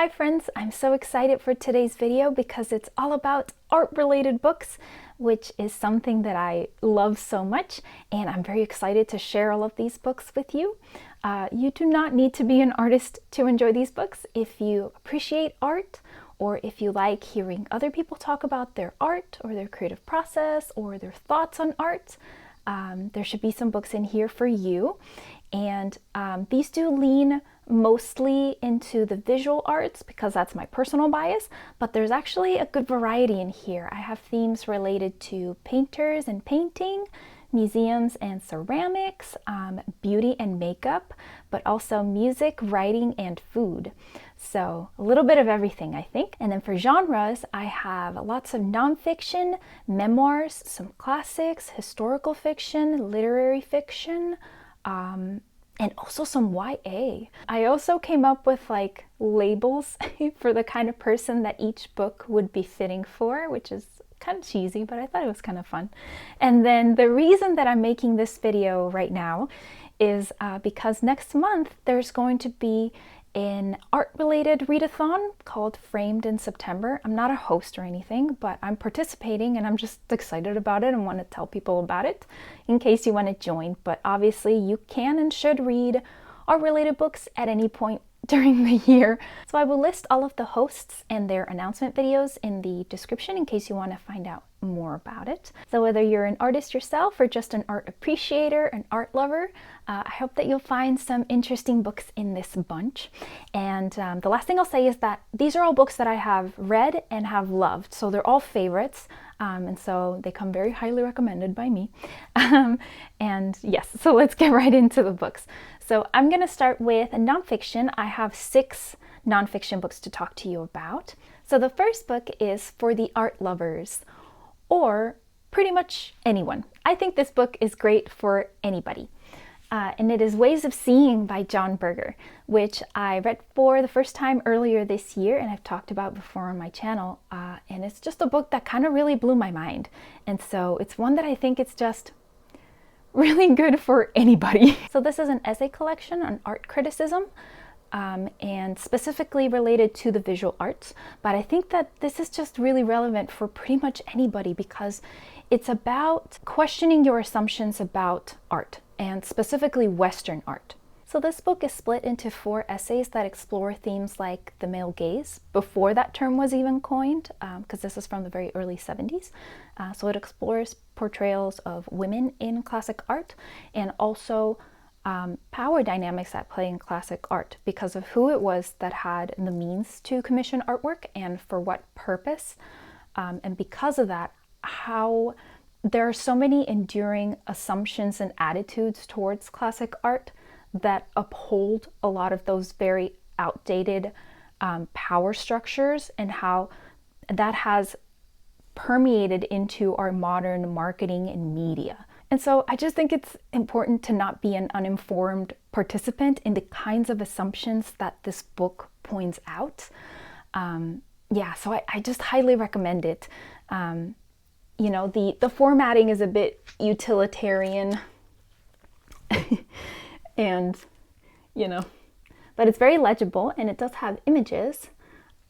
Hi friends, I'm so excited for today's video because it's all about art-related books, which is something that I love so much, and I'm very excited to share all of these books with you. You do not need to be an artist to enjoy these books. If you appreciate art, or if you like hearing other people talk about their art or their creative process or their thoughts on art, there should be some books in here for you. And these do lean mostly into the visual arts because that's my personal bias, but there's actually a good variety in here. I have themes related to painters and painting, museums and ceramics, beauty and makeup, but also music, writing, and food. So a little bit of everything, I think. And then for genres, I have lots of nonfiction, memoirs, some classics, historical fiction, literary fiction, and also some YA. I also came up with like labels for the kind of person that each book would be fitting for, which is kind of cheesy, but I thought it was kind of fun. And then the reason that I'm making this video right now is because next month there's going to be an art-related readathon called Framed in September. I'm not a host or anything, but I'm participating and I'm just excited about it and want to tell people about it in case you want to join. But obviously you can and should read art-related books at any point during the year. So I will list all of the hosts and their announcement videos in the description in case you want to find out more about it. So whether you're an artist yourself or just an art appreciator, an art lover, I hope that you'll find some interesting books in this bunch. And the last thing I'll say is that these are all books that I have read and have loved. So they're all favorites. And so they come very highly recommended by me. And yes, so let's get right into the books. So I'm going to start with nonfiction. I have 6 nonfiction books to talk to you about. So the first book is for the art lovers, or pretty much anyone. I think this book is great for anybody. And it is Ways of Seeing by John Berger, which I read for the first time earlier this year and I've talked about before on my channel. And it's just a book that kind of really blew my mind. And so it's one that I think it's just really good for anybody. So this is an essay collection on art criticism, and specifically related to the visual arts. But I think that this is just really relevant for pretty much anybody because it's about questioning your assumptions about art, and specifically Western art. So this book is split into 4 essays that explore themes like the male gaze, before that term was even coined, because this is from the very early 70s. So it explores portrayals of women in classic art, and also power dynamics at play in classic art because of who it was that had the means to commission artwork and for what purpose. And because of that, how there are so many enduring assumptions and attitudes towards classic art that uphold a lot of those very outdated power structures, and how that has permeated into our modern marketing and media. And so I just think it's important to not be an uninformed participant in the kinds of assumptions that this book points out. Yeah, so I just highly recommend it. You know, the formatting is a bit utilitarian and, you know, but it's very legible and it does have images,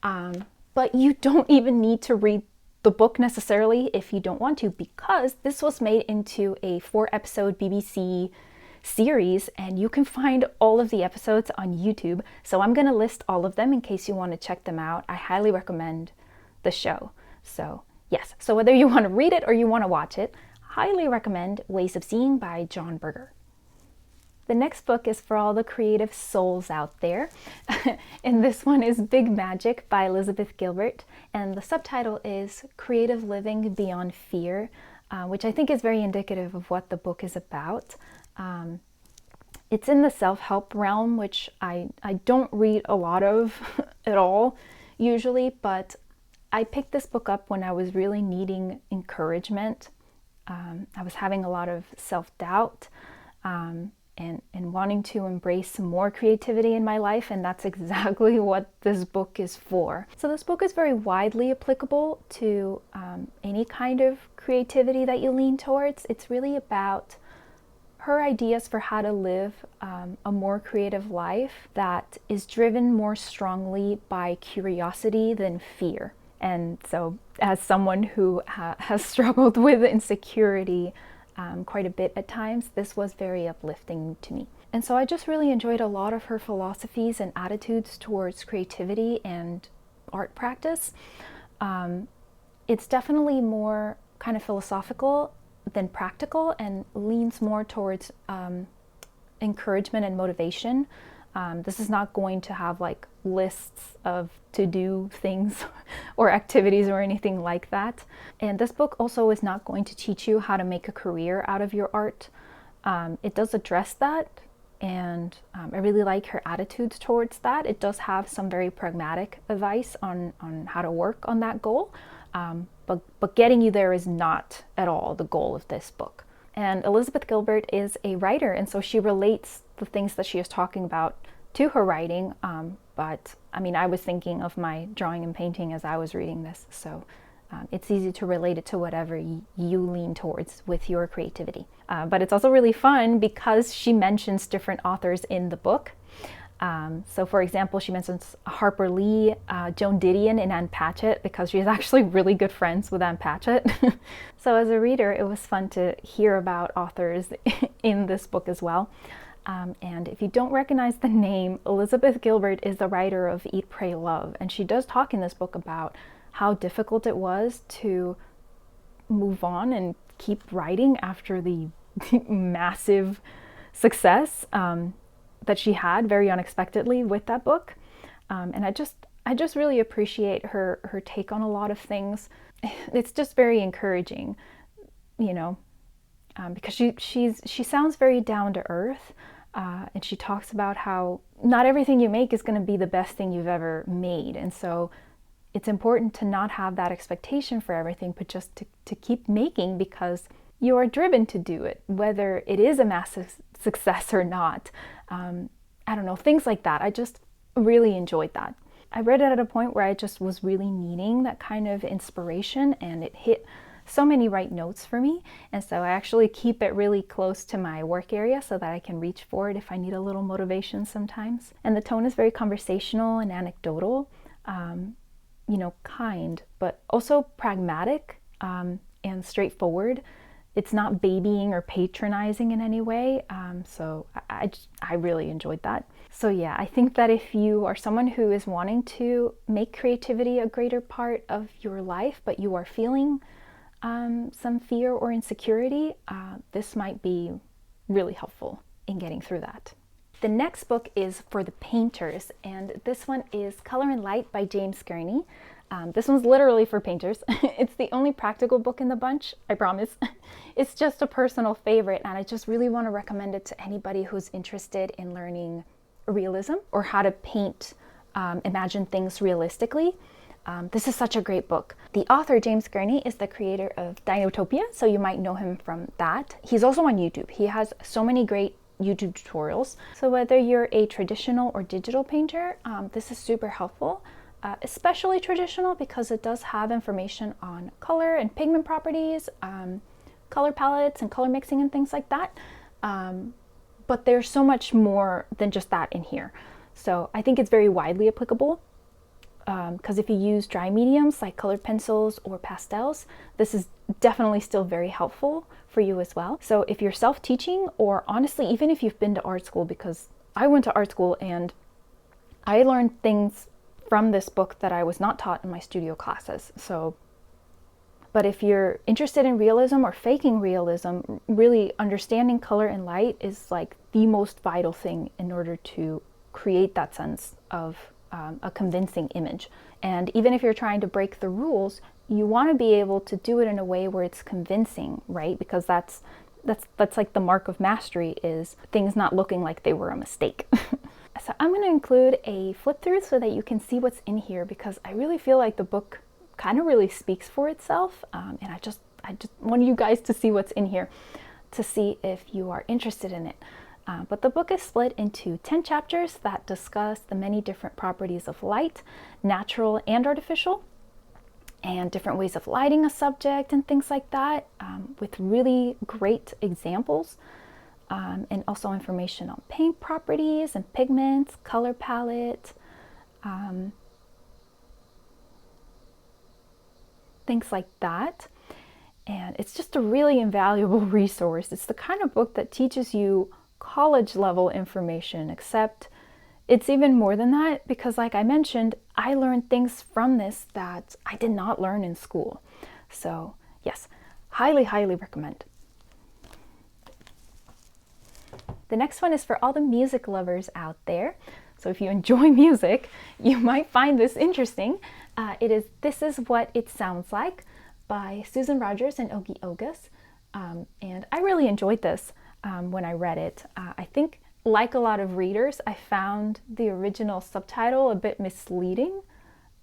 but you don't even need to read the book necessarily if you don't want to, because this was made into a 4-episode BBC series and you can find all of the episodes on YouTube. So I'm going to list all of them in case you want to check them out. I highly recommend the show. So yes, so whether you want to read it or you want to watch it, highly recommend Ways of Seeing by John Berger. The next book is for all the creative souls out there, and this one is Big Magic by Elizabeth Gilbert, and the subtitle is Creative Living Beyond Fear, which I think is very indicative of what the book is about. It's in the self-help realm, which I don't read a lot of at all usually, but I picked this book up when I was really needing encouragement. I was having a lot of self-doubt, and wanting to embrace some more creativity in my life, and that's exactly what this book is for. So this book is very widely applicable to any kind of creativity that you lean towards. It's really about her ideas for how to live a more creative life that is driven more strongly by curiosity than fear. And so as someone who has struggled with insecurity quite a bit at times, this was very uplifting to me. And so I just really enjoyed a lot of her philosophies and attitudes towards creativity and art practice. It's definitely more kind of philosophical than practical and leans more towards encouragement and motivation. This is not going to have like lists of to-do things or activities or anything like that. And this book also is not going to teach you how to make a career out of your art. It does address that, and I really like her attitudes towards that. It does have some very pragmatic advice on how to work on that goal, but getting you there is not at all the goal of this book. And Elizabeth Gilbert is a writer, and so she relates the things that she is talking about to her writing, but I mean, I was thinking of my drawing and painting as I was reading this, so it's easy to relate it to whatever you lean towards with your creativity. But it's also really fun because she mentions different authors in the book. So for example, she mentions Harper Lee, Joan Didion, and Ann Patchett because she's actually really good friends with Ann Patchett. So as a reader, it was fun to hear about authors in this book as well. And if you don't recognize the name, Elizabeth Gilbert is the writer of Eat, Pray, Love. And she does talk in this book about how difficult it was to move on and keep writing after the massive success that she had very unexpectedly with that book. And I just really appreciate her take on a lot of things. It's just very encouraging, you know, because she sounds very down to earth. And she talks about how not everything you make is going to be the best thing you've ever made. And so it's important to not have that expectation for everything, but just to keep making because you are driven to do it, whether it is a massive success or not. I don't know, things like that. I just really enjoyed that. I read it at a point where I just was really needing that kind of inspiration, and it hit so many right notes for me. And so I actually keep it really close to my work area so that I can reach for it if I need a little motivation sometimes. And the tone is very conversational and anecdotal, you know, kind, but also pragmatic and straightforward. It's not babying or patronizing in any way. So I really enjoyed that. So yeah, I think that if you are someone who is wanting to make creativity a greater part of your life, but you are feeling some fear or insecurity, this might be really helpful in getting through that. The next book is for the painters, and this one is Color and Light by James Gurney. This one's literally for painters. It's the only practical book in the bunch, I promise. It's just a personal favorite, and I just really want to recommend it to anybody who's interested in learning realism or how to paint, imagine things realistically. This is such a great book. The author, James Gurney, is the creator of Dinotopia, so you might know him from that. He's also on YouTube. He has so many great YouTube tutorials. So whether you're a traditional or digital painter, this is super helpful, especially traditional because it does have information on color and pigment properties, color palettes and color mixing and things like that. But there's so much more than just that in here. So I think it's very widely applicable. Because if you use dry mediums like colored pencils or pastels, this is definitely still very helpful for you as well. So if you're self-teaching, or honestly, even if you've been to art school, because I went to art school and I learned things from this book that I was not taught in my studio classes. So, but if you're interested in realism or faking realism, really understanding color and light is like the most vital thing in order to create that sense of a convincing image. And even if you're trying to break the rules, you want to be able to do it in a way where it's convincing, right? Because that's like the mark of mastery, is things not looking like they were a mistake. So I'm going to include a flip through so that you can see what's in here, because I really feel like the book kind of really speaks for itself. And I just want you guys to see what's in here to see if you are interested in it. But the book is split into 10 chapters that discuss the many different properties of light, natural and artificial, and different ways of lighting a subject and things like that, with really great examples. and also information on paint properties and pigments, color palette, things like that. And it's just a really invaluable resource. It's the kind of book that teaches you college level information, except it's even more than that because, like I mentioned, I learned things from this that I did not learn in school. So yes, highly, highly recommend. The next one is for all the music lovers out there. So if you enjoy music, you might find this interesting. It is This Is What It Sounds Like by Susan Rogers and Ogas. And I really enjoyed this when I read it. I think, like a lot of readers, I found the original subtitle a bit misleading.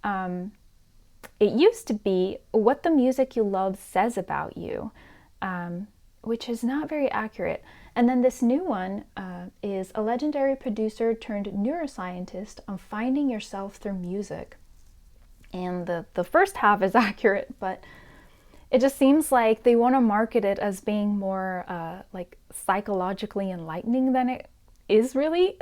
It used to be What the Music You Love Says About You, which is not very accurate. And then this new one is a legendary producer turned neuroscientist on finding yourself through music. And the first half is accurate, but it just seems like they want to market it as being more like psychologically enlightening than it is really.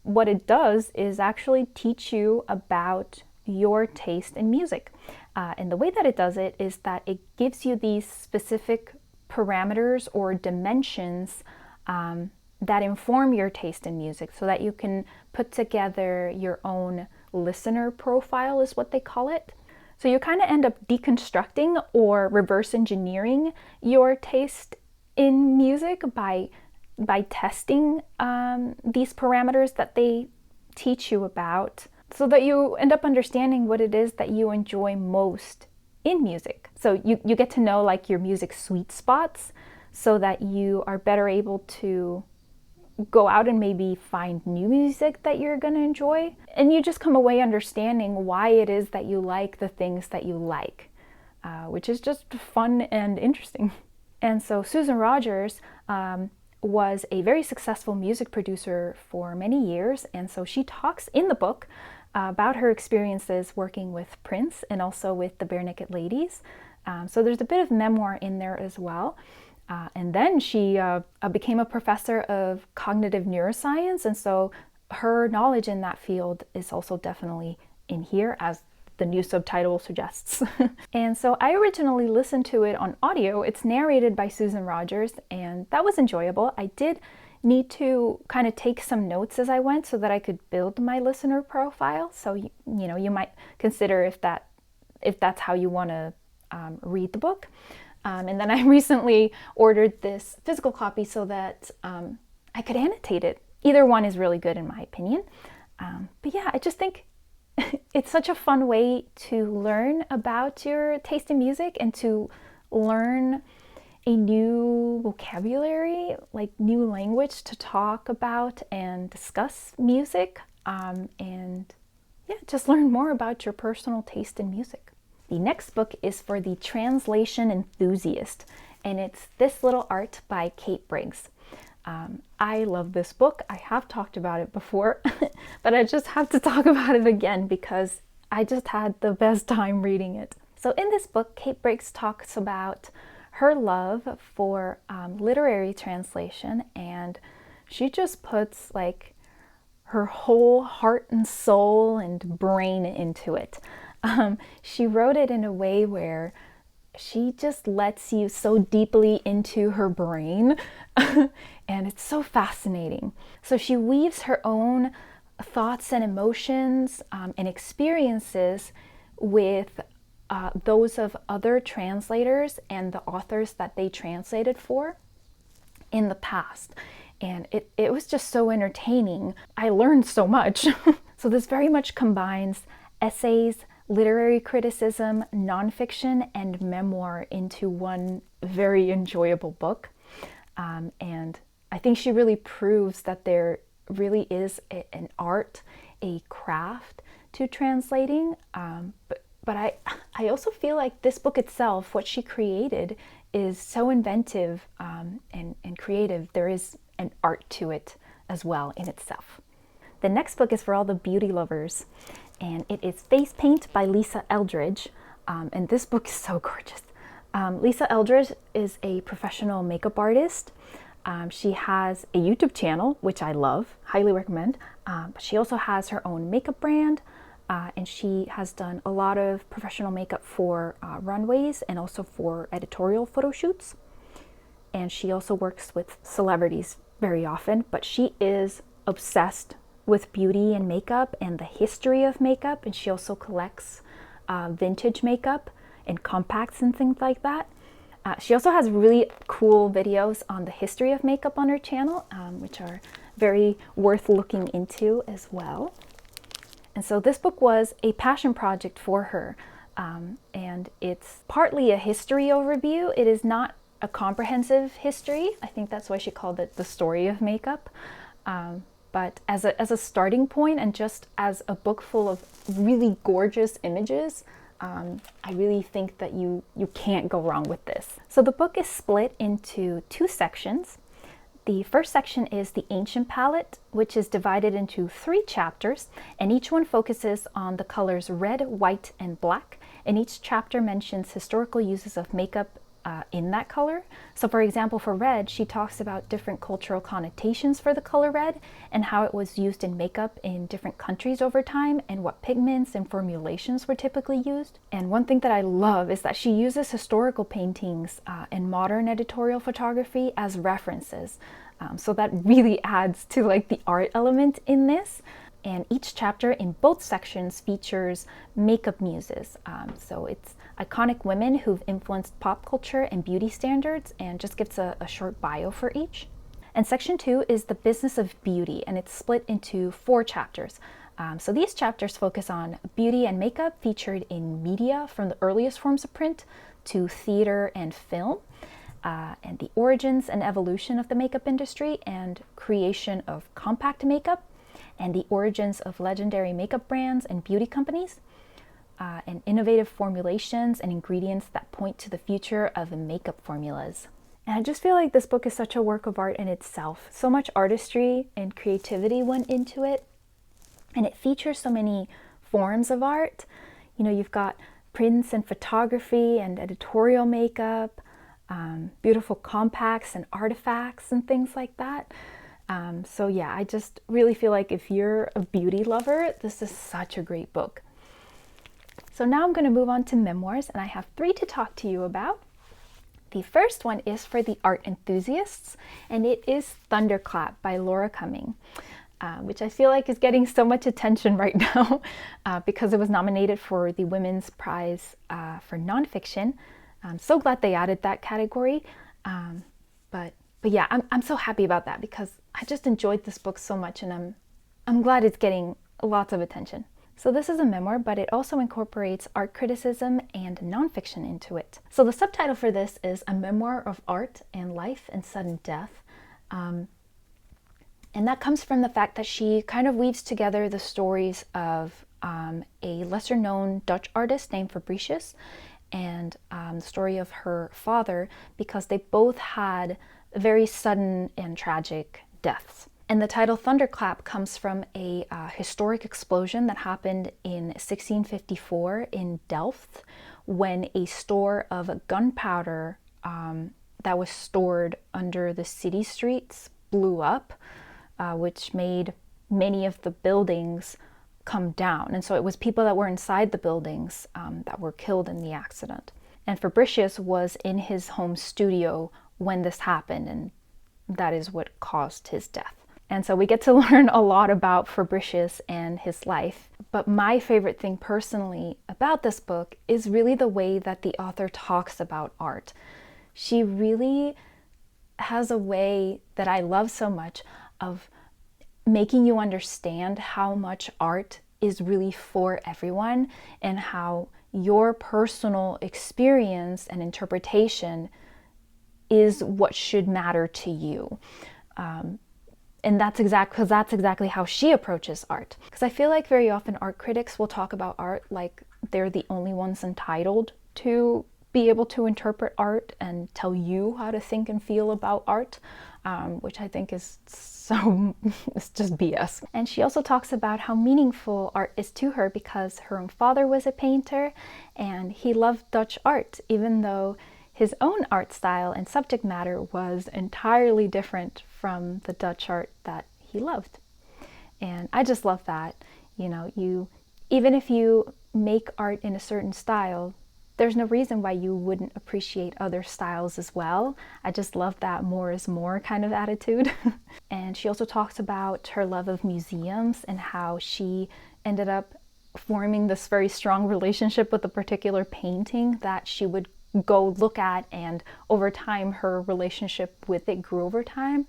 What it does is actually teach you about your taste in music. And the way that it does it is that it gives you these specific parameters or dimensions that inform your taste in music so that you can put together your own listener profile, is what they call it. So you kind of end up deconstructing or reverse engineering your taste in music by testing these parameters that they teach you about, so that you end up understanding what it is that you enjoy most in music. So you get to know like your music sweet spots so that you are better able to go out and maybe find new music that you're going to enjoy. And you just come away understanding why it is that you like the things that you like, which is just fun and interesting. And so Susan Rogers was a very successful music producer for many years. And so she talks in the book about her experiences working with Prince and also with the Bare Naked Ladies. So there's a bit of memoir in there as well. And then she became a professor of cognitive neuroscience. And so her knowledge in that field is also definitely in here, as the new subtitle suggests. And so I originally listened to it on audio. It's narrated by Susan Rogers, and that was enjoyable. I did need to kind of take some notes as I went so that I could build my listener profile. So you know, you might consider if that's how you want to read the book. And then I recently ordered this physical copy so that I could annotate it. Either one is really good in my opinion. But yeah, I just think it's such a fun way to learn about your taste in music and to learn a new vocabulary, like new language to talk about and discuss music, and yeah, just learn more about your personal taste in music. The next book is for the translation enthusiast, and it's This Little Art by Kate Briggs. I love this book. I have talked about it before, but I just have to talk about it again because I just had the best time reading it. So in this book, Kate Briggs talks about her love for literary translation, and she just puts like her whole heart and soul and brain into it. She wrote it in a way where she just lets you so deeply into her brain, and it's so fascinating. So she weaves her own thoughts and emotions and experiences with those of other translators and the authors that they translated for in the past. And it was just so entertaining. I learned so much. So this very much combines essays, literary criticism, nonfiction, and memoir into one very enjoyable book. And I think she really proves that there really is an art, a craft to translating. But I also feel like this book itself, what she created, is so inventive and creative. There is an art to it as well in itself. The next book is for all the beauty lovers, and it is Face Paint by Lisa Eldridge. And this book is so gorgeous. Lisa Eldridge is a professional makeup artist. She has a YouTube channel, which I love, highly recommend. But she also has her own makeup brand, and she has done a lot of professional makeup for runways and also for editorial photo shoots. And she also works with celebrities very often, but she is obsessed with beauty and makeup and the history of makeup, and she also collects vintage makeup and compacts and things like that. She also has really cool videos on the history of makeup on her channel, which are very worth looking into as well. And so this book was a passion project for her, and it's partly a history overview. It is not a comprehensive history. I think that's why she called it The Story of Makeup. But as a starting point and just as a book full of really gorgeous images, I really think that you can't go wrong with this. So the book is split into two sections. The first section is the Ancient Palette, which is divided into 3 chapters, and each one focuses on the colors red, white, and black, and each chapter mentions historical uses of makeup in that color. So for example, for red, she talks about different cultural connotations for the color red and how it was used in makeup in different countries over time and what pigments and formulations were typically used. And one thing that I love is that she uses historical paintings and modern editorial photography as references. So that really adds to like the art element in this. And each chapter in both sections features makeup muses. So it's iconic women who've influenced pop culture and beauty standards, and just gives a short bio for each. And section 2 is the business of beauty, and it's split into 4 chapters. So these chapters focus on beauty and makeup featured in media from the earliest forms of print to theater and film, and the origins and evolution of the makeup industry and creation of compact makeup, and the origins of legendary makeup brands and beauty companies, and innovative formulations and ingredients that point to the future of makeup formulas. And I just feel like this book is such a work of art in itself. So much artistry and creativity went into it, and it features so many forms of art. You know, you've got prints and photography and editorial makeup, beautiful compacts and artifacts and things like that. So yeah, I just really feel like if you're a beauty lover, this is such a great book. So now I'm going to move on to memoirs, and I have 3 to talk to you about. The first one is for the art enthusiasts, and it is Thunderclap by Laura Cumming, which I feel like is getting so much attention right now because it was nominated for the Women's Prize for Nonfiction. I'm so glad they added that category. But yeah, I'm so happy about that because I just enjoyed this book so much, and I'm glad it's getting lots of attention. So this is a memoir, but it also incorporates art criticism and nonfiction into it. So the subtitle for this is A Memoir of Art and Life and Sudden Death. And that comes from the fact that she kind of weaves together the stories of a lesser-known Dutch artist named Fabricius and the story of her father, because they both had very sudden and tragic deaths. And the title Thunderclap comes from a historic explosion that happened in 1654 in Delft, when a store of gunpowder that was stored under the city streets blew up, which made many of the buildings come down. And so it was people that were inside the buildings that were killed in the accident. And Fabricius was in his home studio when this happened, and that is what caused his death. And so we get to learn a lot about Fabricius and his life. But my favorite thing personally about this book is really the way that the author talks about art. She really has a way that I love so much of making you understand how much art is really for everyone and how your personal experience and interpretation is what should matter to you. And that's exactly how she approaches art. Because I feel like very often art critics will talk about art like they're the only ones entitled to be able to interpret art and tell you how to think and feel about art, which I think is it's just BS. And she also talks about how meaningful art is to her because her own father was a painter and he loved Dutch art, even though his own art style and subject matter was entirely different from the Dutch art that he loved. And I just love that. You know, even if you make art in a certain style, there's no reason why you wouldn't appreciate other styles as well. I just love that more is more kind of attitude. And she also talks about her love of museums and how she ended up forming this very strong relationship with a particular painting that she would go look at, and over time her relationship with it grew over time.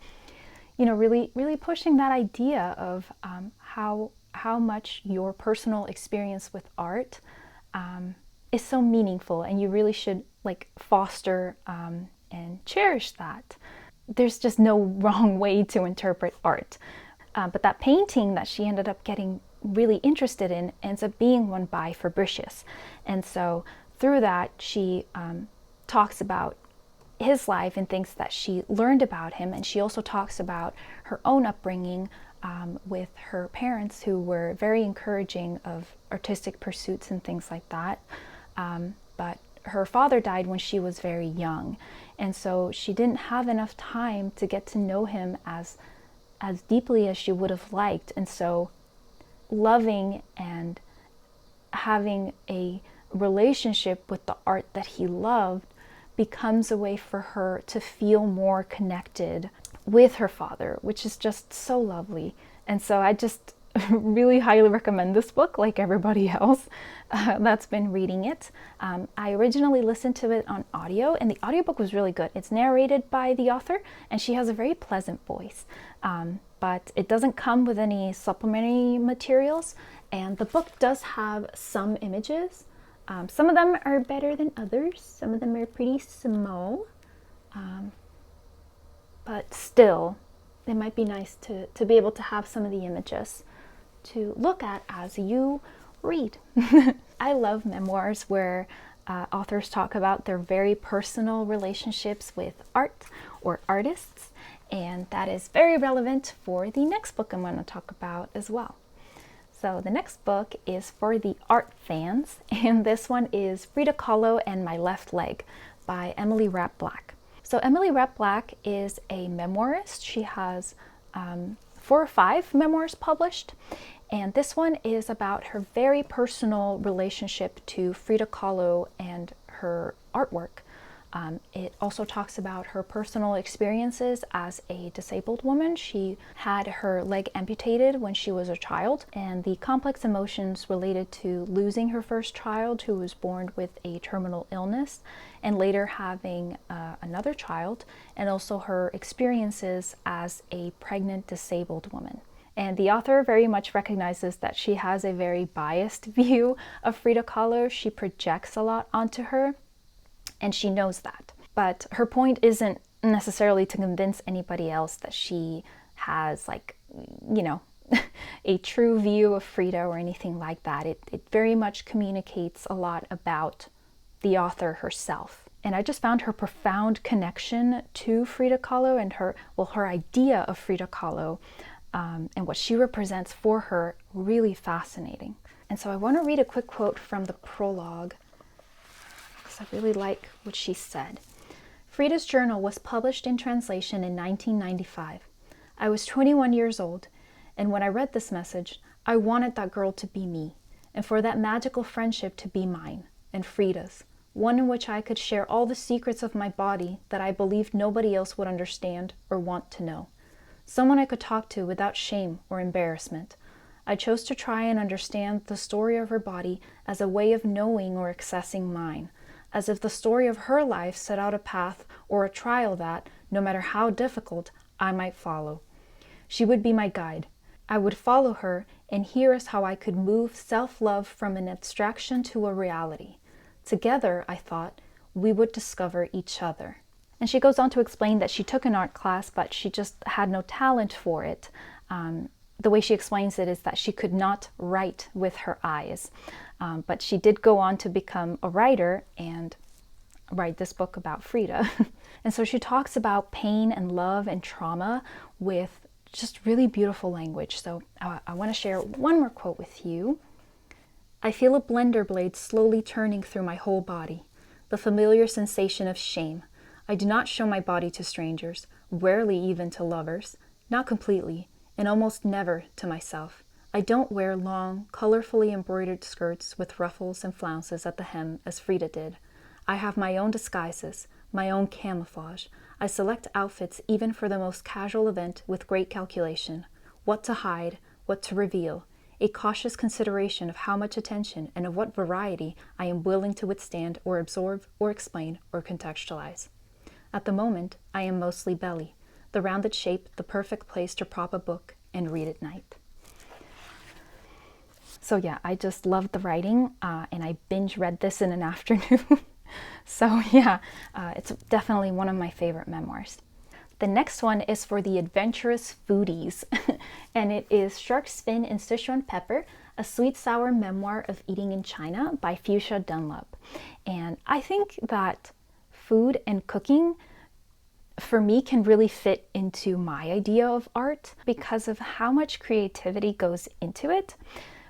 You know, really pushing that idea of how much your personal experience with art is so meaningful, and you really should like foster and cherish that. There's just no wrong way to interpret art. But that painting that she ended up getting really interested in ends up being one by Fabricius. And so through that, she talks about his life and things that she learned about him. And she also talks about her own upbringing with her parents, who were very encouraging of artistic pursuits and things like that. But her father died when she was very young. And so she didn't have enough time to get to know him as deeply as she would have liked. And so loving and having a relationship with the art that he loved becomes a way for her to feel more connected with her father, which is just so lovely. And so I just really highly recommend this book, like everybody else that's been reading it. I originally listened to it on audio, and the audiobook was really good. It's narrated by the author, and she has a very pleasant voice. But it doesn't come with any supplementary materials, and the book does have some images. Some of them are better than others. Some of them are pretty small. But still, it might be nice to be able to have some of the images to look at as you read. I love memoirs where authors talk about their very personal relationships with art or artists, and that is very relevant for the next book I'm going to talk about as well. So the next book is for the art fans, and this one is Frida Kahlo and My Left Leg by Emily Rapp Black. So Emily Rapp Black is a memoirist. She has 4 or 5 memoirs published, and this one is about her very personal relationship to Frida Kahlo and her artwork. It also talks about her personal experiences as a disabled woman. She had her leg amputated when she was a child, and the complex emotions related to losing her first child, who was born with a terminal illness, and later having another child, and also her experiences as a pregnant disabled woman. And the author very much recognizes that she has a very biased view of Frida Kahlo. She projects a lot onto her, and she knows that. But her point isn't necessarily to convince anybody else that she has, like, you know, a true view of Frida or anything like that. It very much communicates a lot about the author herself. And I just found her profound connection to Frida Kahlo and her idea of Frida Kahlo and what she represents for her really fascinating. And so I want to read a quick quote from the prologue, I really like what she said. Frida's journal was published in translation in 1995. I was 21 years old, and when I read this message, I wanted that girl to be me, and for that magical friendship to be mine, and Frida's, one in which I could share all the secrets of my body that I believed nobody else would understand or want to know. Someone I could talk to without shame or embarrassment. I chose to try and understand the story of her body as a way of knowing or accessing mine, as if the story of her life set out a path or a trial that, no matter how difficult, I might follow. She would be my guide. I would follow her, and here is how I could move self-love from an abstraction to a reality. Together, I thought, we would discover each other. And she goes on to explain that she took an art class, but she just had no talent for it. The way she explains it is that she could not write with her eyes. But she did go on to become a writer and write this book about Frida. And so she talks about pain and love and trauma with just really beautiful language. So I want to share one more quote with you. I feel a blender blade slowly turning through my whole body. the familiar sensation of shame. I do not show my body to strangers, rarely even to lovers, not completely, and almost never to myself. I don't wear long, colorfully embroidered skirts with ruffles and flounces at the hem as Frida did. I have my own disguises, my own camouflage. I select outfits even for the most casual event with great calculation. What to hide, what to reveal, a cautious consideration of how much attention and of what variety I am willing to withstand or absorb or explain or contextualize. At the moment, I am mostly belly, the rounded shape, the perfect place to prop a book and read at night. So yeah, I just loved the writing, and I binge read this in an afternoon. So yeah, it's definitely one of my favorite memoirs. The next one is for the adventurous foodies, and it is Fin and Sichuan Pepper, a sweet-sour memoir of eating in China by Fuchsia Dunlop. And I think that food and cooking, for me, can really fit into my idea of art because of how much creativity goes into it.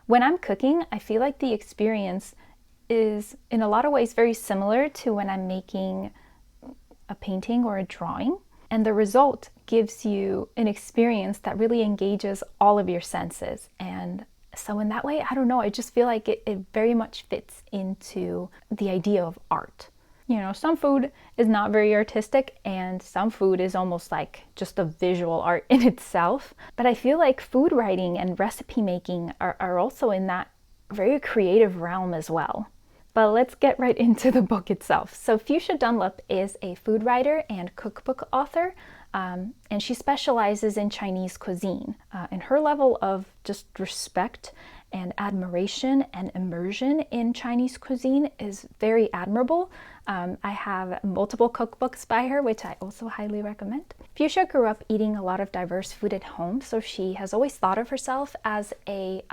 When I'm cooking, I feel like the experience is in a lot of ways very similar to when I'm making a painting or a drawing. And the result gives you an experience that really engages all of your senses. And so in that way, I don't know, I just feel like it very much fits into the idea of art. You know, some food is not very artistic and some food is almost like just a visual art in itself. But I feel like food writing and recipe making are also in that very creative realm as well. But let's get right into the book itself. So Fuchsia Dunlop is a food writer and cookbook author, and she specializes in Chinese cuisine. And her level of just respect and admiration and immersion in Chinese cuisine is very admirable. I have multiple cookbooks by her, which I also highly recommend. Fuchsia grew up eating a lot of diverse food at home, so she has always thought of herself as a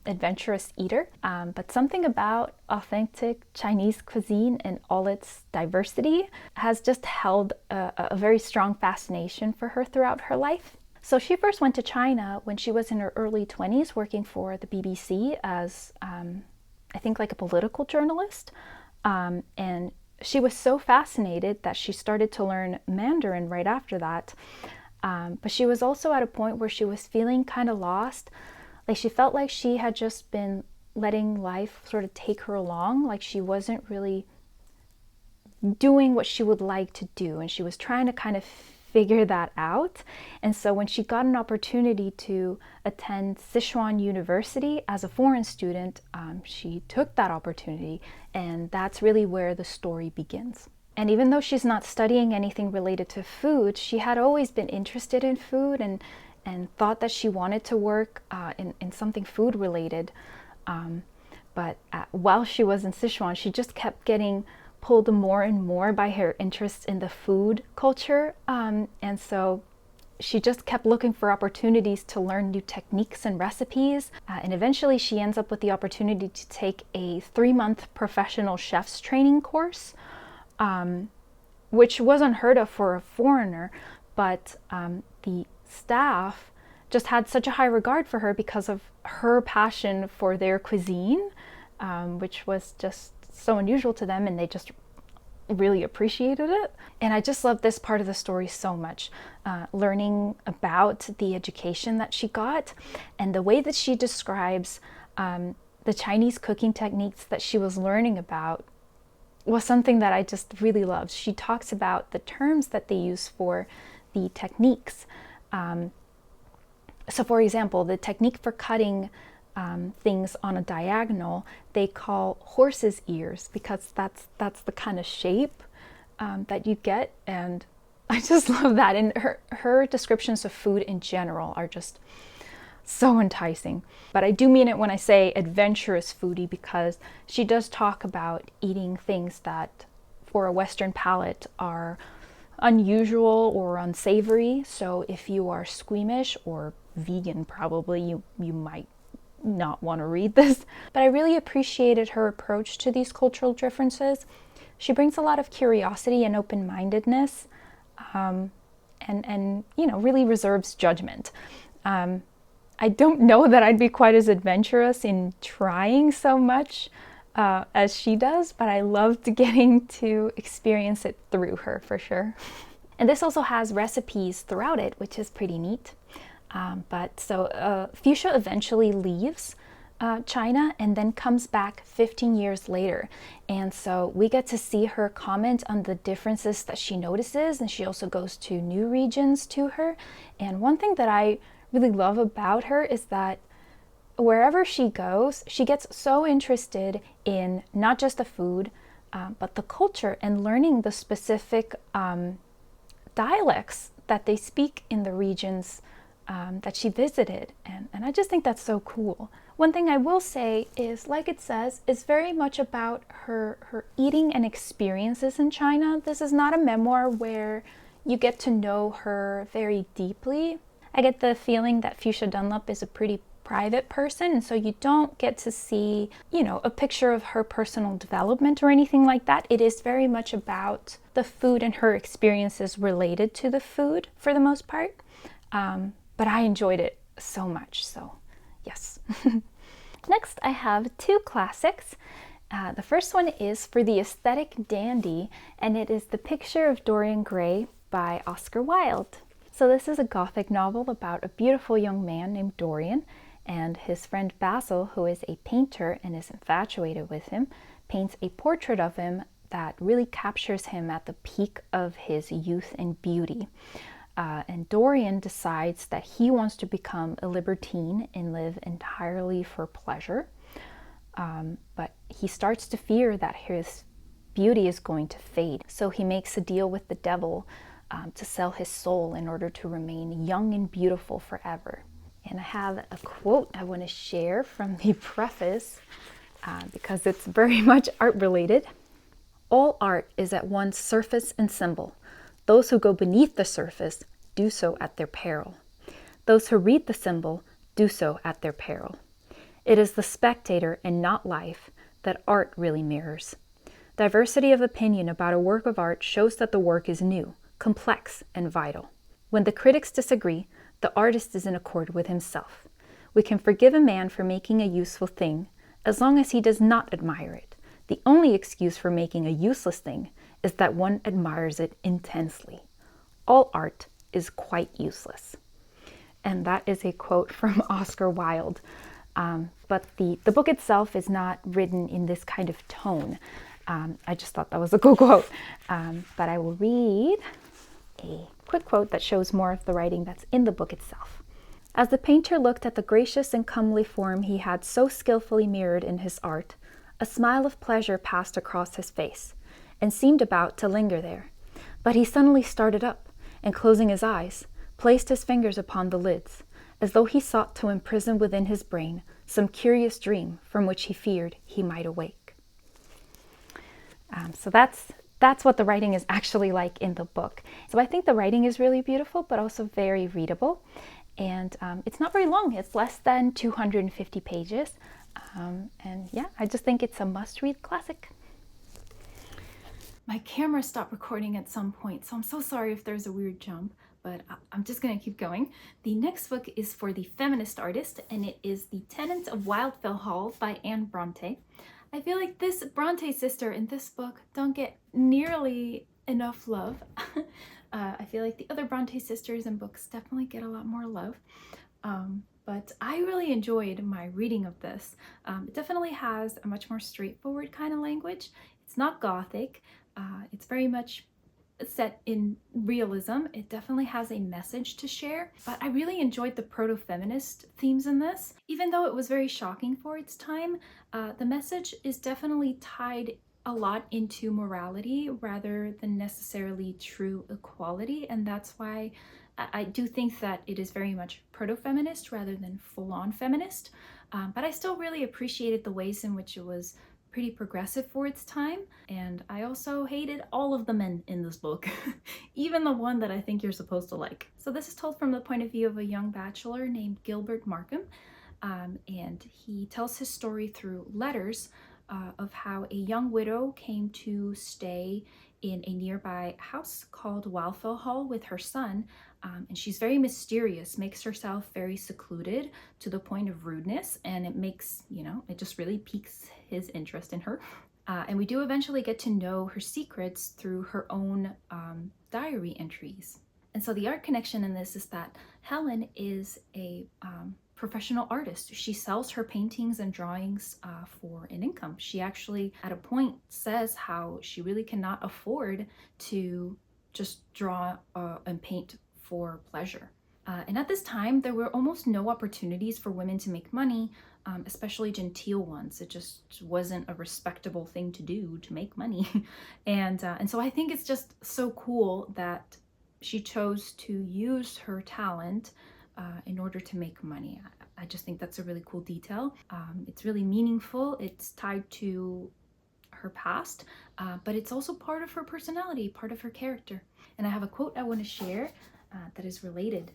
adventurous eater. But something about authentic Chinese cuisine and all its diversity has just held a very strong fascination for her throughout her life. So she first went to China when she was in her early 20s working for the BBC as, I think, like a political journalist. And she was so fascinated that she started to learn Mandarin right after that. But she was also at a point where she was feeling kind of lost. Like she felt like she had just been letting life sort of take her along. Like she wasn't really doing what she would like to do. And she was trying to kind of figure that out. And so when she got an opportunity to attend Sichuan University as a foreign student, she took that opportunity, and that's really where the story begins. And even though she's not studying anything related to food, she had always been interested in food and thought that she wanted to work in something food related. But while she was in Sichuan, she just kept getting pulled more and more by her interest in the food culture. And so she just kept looking for opportunities to learn new techniques and recipes. And eventually she ends up with the opportunity to take a 3-month professional chef's training course, which was unheard of for a foreigner, but the staff just had such a high regard for her because of her passion for their cuisine, which was just so unusual to them, and they just really appreciated it. And I just love this part of the story so much, learning about the education that she got and the way that she describes the Chinese cooking techniques that she was learning about was something that I just really loved. She talks about the terms that they use for the techniques. So for example, the technique for cutting things on a diagonal, they call horse's ears because that's the kind of shape that you get. And I just love that. And her descriptions of food in general are just so enticing. But I do mean it when I say adventurous foodie, because she does talk about eating things that for a Western palate are unusual or unsavory. So if you are squeamish or vegan, probably you might not want to read this. But I really appreciated her approach to these cultural differences. She brings a lot of curiosity and open-mindedness, and you know, really reserves judgment. I don't know that I'd be quite as adventurous in trying so much as she does, but I loved getting to experience it through her for sure. And this also has recipes throughout it, which is pretty neat. Fuchsia eventually leaves China and then comes back 15 years later. And so we get to see her comment on the differences that she notices, and she also goes to new regions to her. And one thing that I really love about her is that wherever she goes, she gets so interested in not just the food, but the culture and learning the specific dialects that they speak in the regions that she visited. And I just think that's so cool. One thing I will say is, like it says, it's very much about her eating and experiences in China. This is not a memoir where you get to know her very deeply. I get the feeling that Fuchsia Dunlop is a pretty private person, and so you don't get to see, a picture of her personal development or anything like that. It is very much about the food and her experiences related to the food for the most part. But I enjoyed it so much, so yes. Next, I have two classics. The first one is For the Aesthetic Dandy, and it is The Picture of Dorian Gray by Oscar Wilde. So this is a Gothic novel about a beautiful young man named Dorian, and his friend Basil, who is a painter and is infatuated with him, paints a portrait of him that really captures him at the peak of his youth and beauty. And Dorian decides that he wants to become a libertine and live entirely for pleasure. But he starts to fear that his beauty is going to fade. So he makes a deal with the devil to sell his soul in order to remain young and beautiful forever. And I have a quote I want to share from the preface because it's very much art related. All art is at once surface and symbol. Those who go beneath the surface do so at their peril. Those who read the symbol do so at their peril. It is the spectator and not life that art really mirrors. Diversity of opinion about a work of art shows that the work is new, complex, and vital. When the critics disagree, the artist is in accord with himself. We can forgive a man for making a useful thing as long as he does not admire it. The only excuse for making a useless thing is that one admires it intensely. All art is quite useless. And that is a quote from Oscar Wilde. But the book itself is not written in this kind of tone. I just thought that was a cool quote. But I will read a quick quote that shows more of the writing that's in the book itself. As the painter looked at the gracious and comely form he had so skillfully mirrored in his art, a smile of pleasure passed across his face, and seemed about to linger there. But he suddenly started up, and closing his eyes, placed his fingers upon the lids, as though he sought to imprison within his brain some curious dream from which he feared he might awake. So that's what the writing is actually like in the book. So I think the writing is really beautiful, but also very readable. And it's not very long. It's less than 250 pages. And yeah, I just think it's a must-read classic. My camera stopped recording at some point, so I'm so sorry if there's a weird jump, but I'm just gonna keep going. The next book is for the feminist artist, and it is The Tenant of Wildfell Hall by Anne Bronte. I feel like this Bronte sister in this book don't get nearly enough love. I feel like the other Bronte sisters in books definitely get a lot more love. But I really enjoyed my reading of this. It definitely has a much more straightforward kind of language. It's not gothic. It's very much set in realism. It definitely has a message to share, but I really enjoyed the proto-feminist themes in this. Even though it was very shocking for its time, the message is definitely tied a lot into morality rather than necessarily true equality, and that's why I do think that it is very much proto-feminist rather than full-on feminist, but I still really appreciated the ways in which it was pretty progressive for its time, and I also hated all of the men in this book, even the one that I think you're supposed to like. So this is told from the point of view of a young bachelor named Gilbert Markham, and he tells his story through letters of how a young widow came to stay in a nearby house called Wildfell Hall with her son And she's very mysterious, makes herself very secluded to the point of rudeness, and it makes, it just really piques his interest in her. And we do eventually get to know her secrets through her own diary entries. And so the art connection in this is that Helen is a professional artist. She sells her paintings and drawings for an income. She actually, at a point, says how she really cannot afford to just draw and paint for pleasure. And at this time, there were almost no opportunities for women to make money, especially genteel ones. It just wasn't a respectable thing to do, to make money. And so I think it's just so cool that she chose to use her talent in order to make money. I just think that's a really cool detail. It's really meaningful. It's tied to her past, but it's also part of her personality, part of her character. And I have a quote I want to share that is related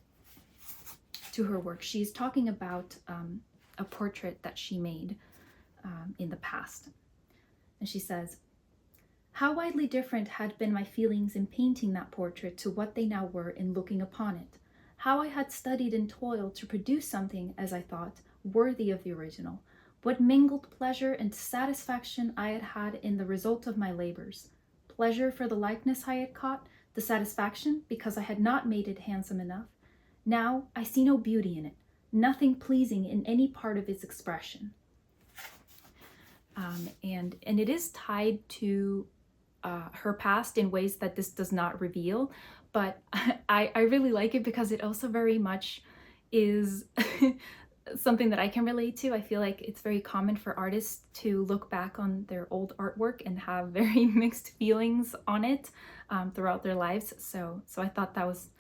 to her work. She's talking about a portrait that she made in the past. And she says, "How widely different had been my feelings in painting that portrait to what they now were in looking upon it. How I had studied and toiled to produce something, as I thought, worthy of the original. What mingled pleasure and satisfaction I had had in the result of my labors. Pleasure for the likeness I had caught, the satisfaction because I had not made it handsome enough. Now I see no beauty in it, nothing pleasing in any part of its expression." And it is tied to her past in ways that this does not reveal, but I really like it because it also very much is something that I can relate to. I feel like it's very common for artists to look back on their old artwork and have very mixed feelings on it throughout their lives. So I thought that was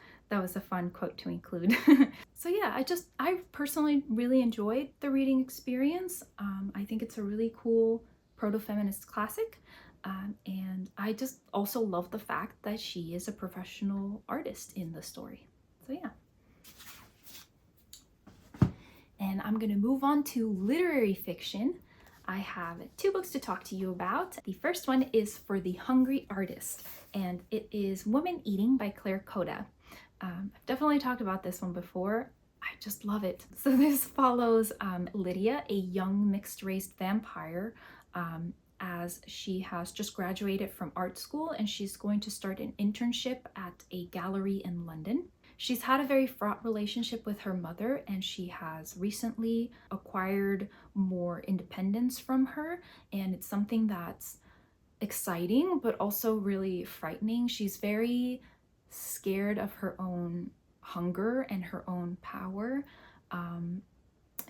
a fun quote to include. So yeah, I personally really enjoyed the reading experience. I think it's a really cool proto-feminist classic. And I just also love the fact that she is a professional artist in the story. So yeah. And I'm going to move on to literary fiction. I have 2 books to talk to you about. The first one is For the Hungry Artist, and it is Woman Eating by Claire Coda. I've definitely talked about this one before. I just love it. So this follows Lydia, a young mixed-race vampire, as she has just graduated from art school and she's going to start an internship at a gallery in London. She's had a very fraught relationship with her mother, and she has recently acquired more independence from her, and it's something that's exciting but also really frightening. She's very scared of her own hunger and her own power.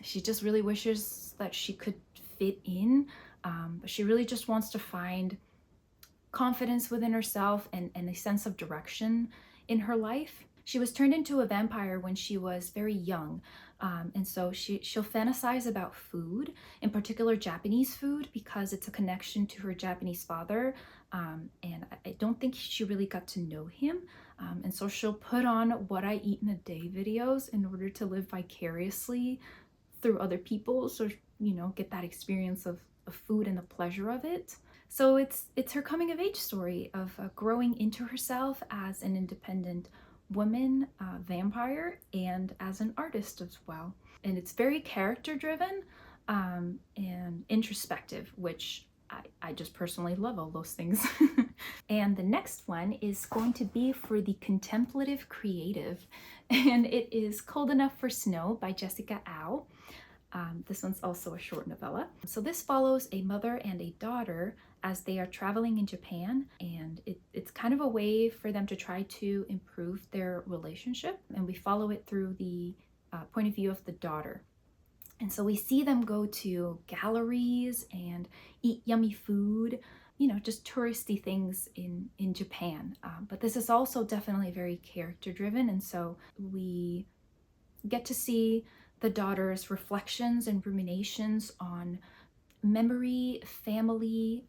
She just really wishes that she could fit in, but she really just wants to find confidence within herself and a sense of direction in her life. She was turned into a vampire when she was very young, and so she'll fantasize about food, in particular Japanese food, because it's a connection to her Japanese father, and I don't think she really got to know him, and so she'll put on what I eat in a day videos in order to live vicariously through other people, so get that experience of food and the pleasure of it. So it's her coming of age story of growing into herself as an independent woman, vampire, and as an artist as well. And it's very character driven and introspective, which I just personally love all those things. And the next one is going to be For the Contemplative Creative, and it is Cold Enough for Snow by Jessica Au. This one's also a short novella. So this follows a mother and a daughter as they are traveling in Japan, and it's kind of a way for them to try to improve their relationship, and we follow it through the point of view of the daughter. And so we see them go to galleries and eat yummy food, just touristy things in Japan. But this is also definitely very character driven, and so we get to see the daughter's reflections and ruminations on memory, family,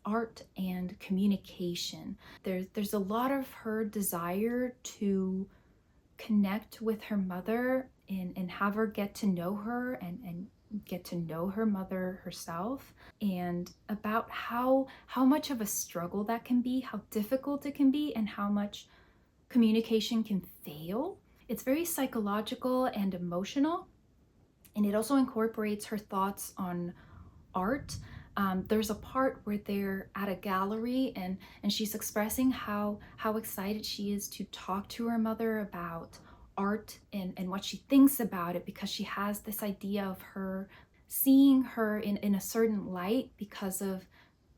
art, and communication. There's a lot of her desire to connect with her mother and have her get to know her and get to know her mother herself, and about how much of a struggle that can be, how difficult it can be, and how much communication can fail. It's very psychological and emotional, and it also incorporates her thoughts on art. There's a part where they're at a gallery and she's expressing how excited she is to talk to her mother about art and what she thinks about it, because she has this idea of her seeing her in a certain light because of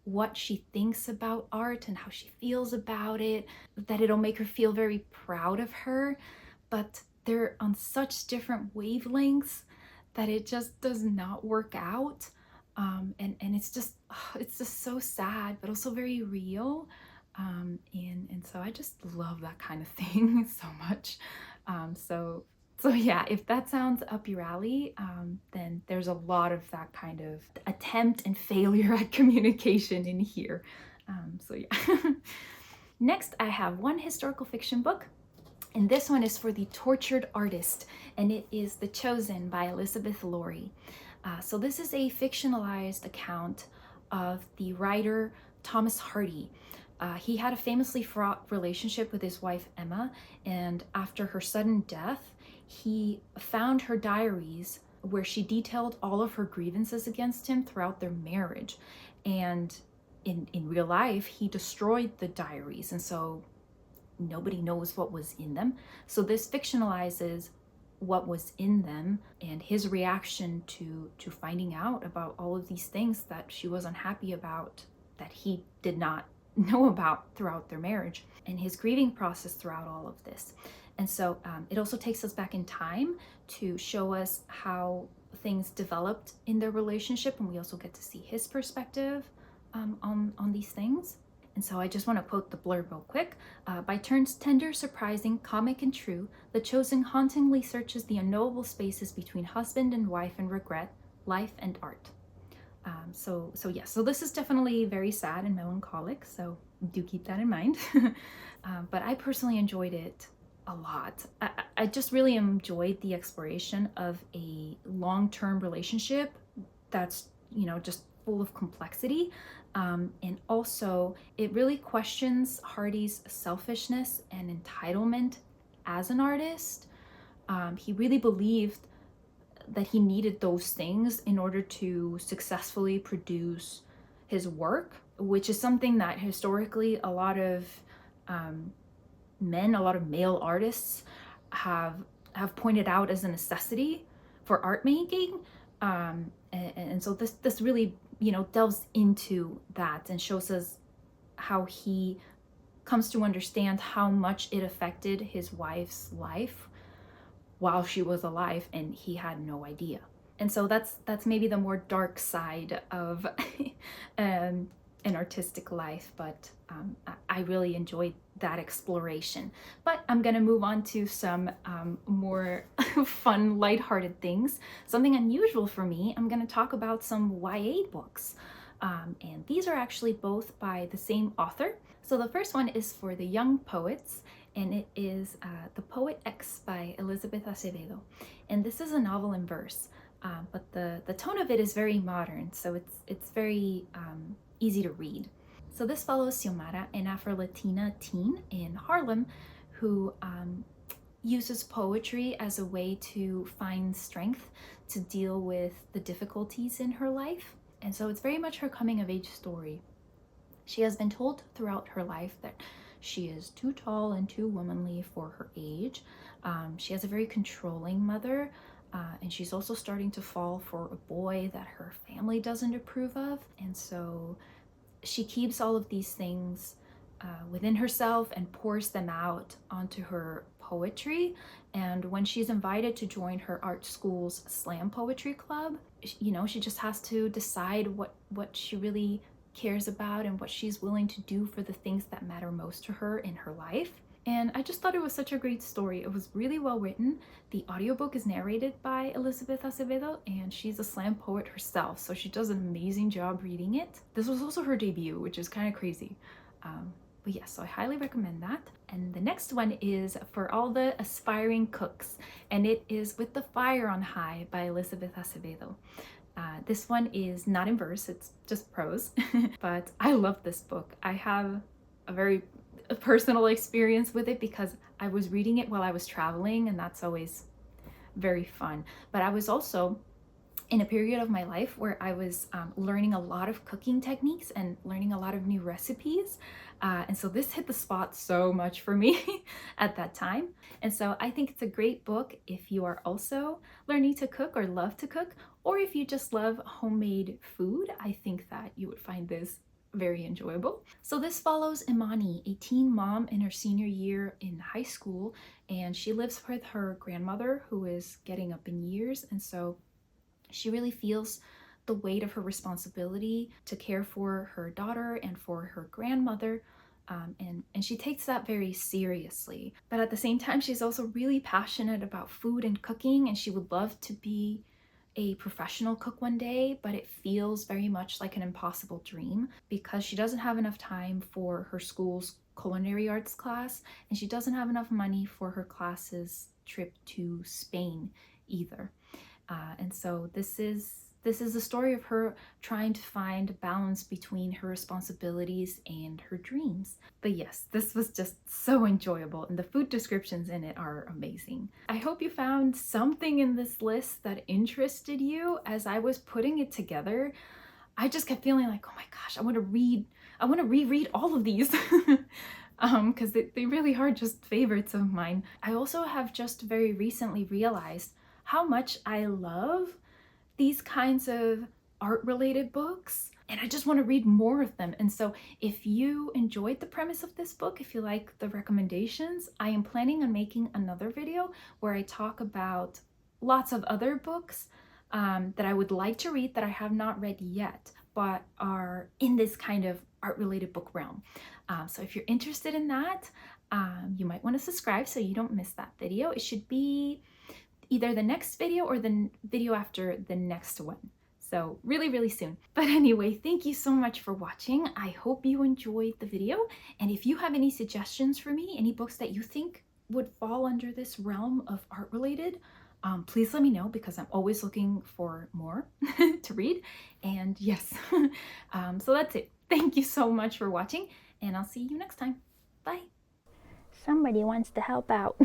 what she thinks about art and how she feels about it, that it'll make her feel very proud of her. But they're on such different wavelengths that it just does not work out. And it's just so sad, but also very real. And so I just love that kind of thing so much. So yeah, if that sounds up your alley, then there's a lot of that kind of attempt and failure at communication in here. So yeah. Next, I have one historical fiction book, and this one is for the tortured artist, and it is The Chosen by Elizabeth Laurie. So this is a fictionalized account of the writer Thomas Hardy. He had a famously fraught relationship with his wife Emma, and after her sudden death, he found her diaries where she detailed all of her grievances against him throughout their marriage. And in real life, he destroyed the diaries, and so nobody knows what was in them. So this fictionalizes what was in them and his reaction to finding out about all of these things that she was unhappy about, that he did not know about throughout their marriage, and his grieving process throughout all of this. And so it also takes us back in time to show us how things developed in their relationship, and we also get to see his perspective on these things. And so I just want to quote the blurb real quick. By turns tender, surprising, comic, and true, The Chosen hauntingly searches the unknowable spaces between husband and wife and regret, life and art. So this is definitely very sad and melancholic, so do keep that in mind. But I personally enjoyed it a lot. I just really enjoyed the exploration of a long-term relationship that's, just full of complexity. And also, it really questions Hardy's selfishness and entitlement as an artist. He really believed that he needed those things in order to successfully produce his work, which is something that historically a lot of men, a lot of male artists have pointed out as a necessity for art making. And so this really, delves into that and shows us how he comes to understand how much it affected his wife's life while she was alive, and he had no idea. And so that's maybe the more dark side of an artistic life, but I really enjoyed that exploration. But I'm gonna move on to some more fun, lighthearted things. Something unusual for me, I'm gonna talk about some YA books. And these are actually both by the same author. So the first one is for the young poets, and it is The Poet X by Elizabeth Acevedo. And this is a novel in verse, but the tone of it is very modern, so it's very easy to read. So this follows Xiomara, an Afro-Latina teen in Harlem who uses poetry as a way to find strength to deal with the difficulties in her life. And so it's very much her coming-of-age story. She has been told throughout her life that she is too tall and too womanly for her age. She has a very controlling mother, and she's also starting to fall for a boy that her family doesn't approve of. And so she keeps all of these things within herself and pours them out onto her poetry. And when she's invited to join her art school's slam poetry club, she just has to decide what she really cares about and what she's willing to do for the things that matter most to her in her life. And I just thought it was such a great story. It was really well written. The audiobook is narrated by Elizabeth Acevedo, and she's a slam poet herself, so she does an amazing job reading it. This was also her debut, which is kind of crazy. But yes, so I highly recommend that. And the next one is for all the aspiring cooks, and it is With the Fire on High by Elizabeth Acevedo. This one is not in verse, it's just prose, but I love this book. I have a very a personal experience with it because I was reading it while I was traveling, and that's always very fun. But I was also in a period of my life where I was learning a lot of cooking techniques and learning a lot of new recipes. And so this hit the spot so much for me at that time. And so I think it's a great book if you are also learning to cook or love to cook, or if you just love homemade food. I think that you would find this very enjoyable. So this follows Imani, a teen mom in her senior year in high school, and she lives with her grandmother who is getting up in years. And so she really feels the weight of her responsibility to care for her daughter and for her grandmother. And she takes that very seriously. But at the same time, she's also really passionate about food and cooking, and she would love to be a professional cook one day, but it feels very much like an impossible dream because she doesn't have enough time for her school's culinary arts class, and she doesn't have enough money for her class's trip to Spain either. And so this is the story of her trying to find balance between her responsibilities and her dreams. But yes, this was just so enjoyable, and the food descriptions in it are amazing. I hope you found something in this list that interested you. As I was putting it together, I just kept feeling like, oh my gosh, I want to reread all of these. Because they really are just favorites of mine. I also have just very recently realized how much I love these kinds of art-related books, and I just want to read more of them. And so if you enjoyed the premise of this book, if you like the recommendations, I am planning on making another video where I talk about lots of other books that I would like to read that I have not read yet, but are in this kind of art-related book realm. So if you're interested in that, you might want to subscribe so you don't miss that video. It should be either the next video or the video after the next one. So really, really soon. But anyway, thank you so much for watching. I hope you enjoyed the video. And if you have any suggestions for me, any books that you think would fall under this realm of art related, please let me know because I'm always looking for more to read. And yes, so that's it. Thank you so much for watching, and I'll see you next time. Bye. Somebody wants to help out.